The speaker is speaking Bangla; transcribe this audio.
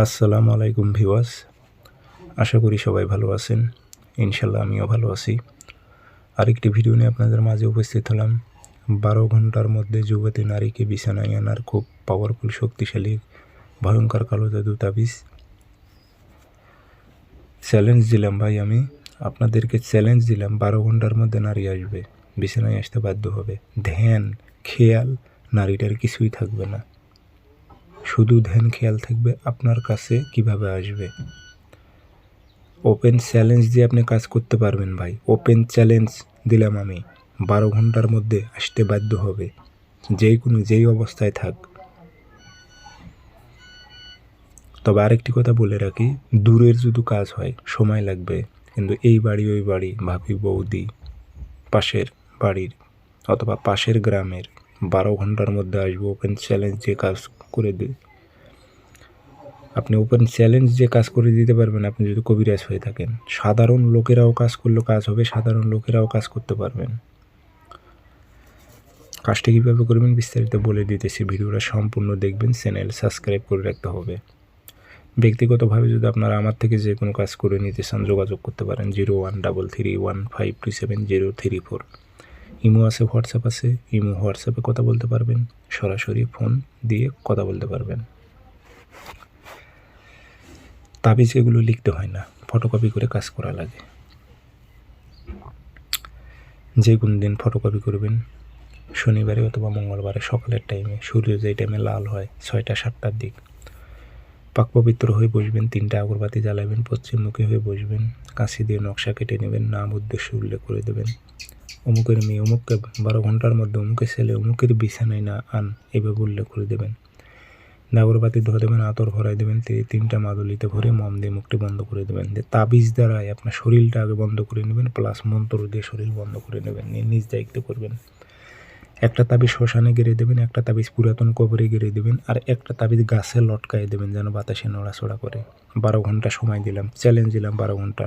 আসসালামু আলাইকুম ভিউয়ার্স, আশা করি সবাই ভালো আছেন। ইনশাল্লাহ আমিও ভালো আছি। আরেকটি ভিডিও নিয়ে আপনাদের মাঝে উপস্থিত হলাম। 12 ঘন্টার মধ্যে যুবতী নারীকে বিছানায় আনার খুব পাওয়ারফুল, শক্তিশালী, ভয়ঙ্কর কালো জাদু তাবিজ। চ্যালেঞ্জ দিলাম ভাই, আমি আপনাদেরকে চ্যালেঞ্জ দিলাম, 12 ঘন্টার মধ্যে নারী আসবে, বিছানায় আসতে বাধ্য হবে। ধ্যান, খেয়াল, নারীটার কিছুই থাকবে না, শুধু ধ্যান খেয়াল থাকবে আপনার কাছে কিভাবে আসবে। ওপেন চ্যালেঞ্জ দিয়ে আপনি কাজ করতে পারবেন ভাই। ওপেন চ্যালেঞ্জ দিলাম আমি, 12 ঘন্টার মধ্যে আসতে বাধ্য হবে, যেই অবস্থায় থাক। তবে আরেকটি কথা বলে রাখি, দূরের যদি কাজ হয় সময় লাগবে, কিন্তু এই বাড়ি ওই বাড়ি, ভাবি বৌদি, পাশের বাড়ির অথবা পাশের গ্রামের 12 ঘন্টার মধ্যে আসবে। ওপেন চ্যালেঞ্জ দিয়ে কাজ করে দিই। আপনি ওপেন চ্যালেঞ্জ যে কাজ করে দিতে পারবেন আপনি যদি কবিরাজ হয়ে থাকেন। সাধারণ লোকেরাও কাজ করলে কাজ হবে, সাধারণ লোকেরাও কাজ করতে পারবেন। কাজটা কীভাবে করবেন বিস্তারিত বলে দিতেছি, ভিডিওটা সম্পূর্ণ দেখবেন, চ্যানেল সাবস্ক্রাইব করে রাখতে হবে। ব্যক্তিগতভাবে যদি আপনারা আমার থেকে যে কোনো কাজ করে নিতে চান যোগাযোগ করতে পারেন 013315270034। ইমো আছে, হোয়াটসঅ্যাপ আছে। হোয়াটসঅ্যাপে কথা বলতে পারবেন, সরাসরি ফোন দিয়ে কথা বলতে পারবেন। তাবিজ এগুলো লিখতে হয় না, ফটোকপি করে কাজ করা লাগে। যে কোনো দিন ফটোকপি করবেন, শনিবারে অথবা মঙ্গলবারে সকালের টাইমে, সূর্য যেই টাইমে লাল হয় 6টা-7টার দিক। পাক পবিত্র হয়ে বসবেন, 3টা আগরবাতি জ্বালাবেন, পশ্চিমমুখী হয়ে বসবেন, কাঁচি দিয়ে নকশা কেটে নেবেন, নাম উদ্দেশ্য উল্লেখ করে দেবেন। অমুকের মেয়ে অমুককে 12 ঘন্টার মধ্যে, অমুকের ছেলে অমুকের বিছানায় না আন, এভাবে উল্লেখ করে দেবেন। আগরবাতি ধরে দেবেন, আতর ভরাই দেবেন, 3টা মাদুলিতে ভরে মম দিয়ে মুখটি বন্ধ করে দেবেন। তাবিজ দ্বারাই আপনার শরীরটা আগে বন্ধ করে নেবেন, প্লাস মন্ত্র দিয়ে শরীর বন্ধ করে নেবেন। নিজ দায়িত্ব করবেন। একটা তাবিজ শ্মশানে গেড়ে দেবেন, একটা তাবিজ পুরাতন কবরে গেড়ে দেবেন, আর একটা তাবিজ গাছে লটকায় দেবেন যেন বাতাসে নড়াচড়া করে। 12 ঘন্টা সময় দিলাম, চ্যালেঞ্জ দিলাম, 12 ঘন্টা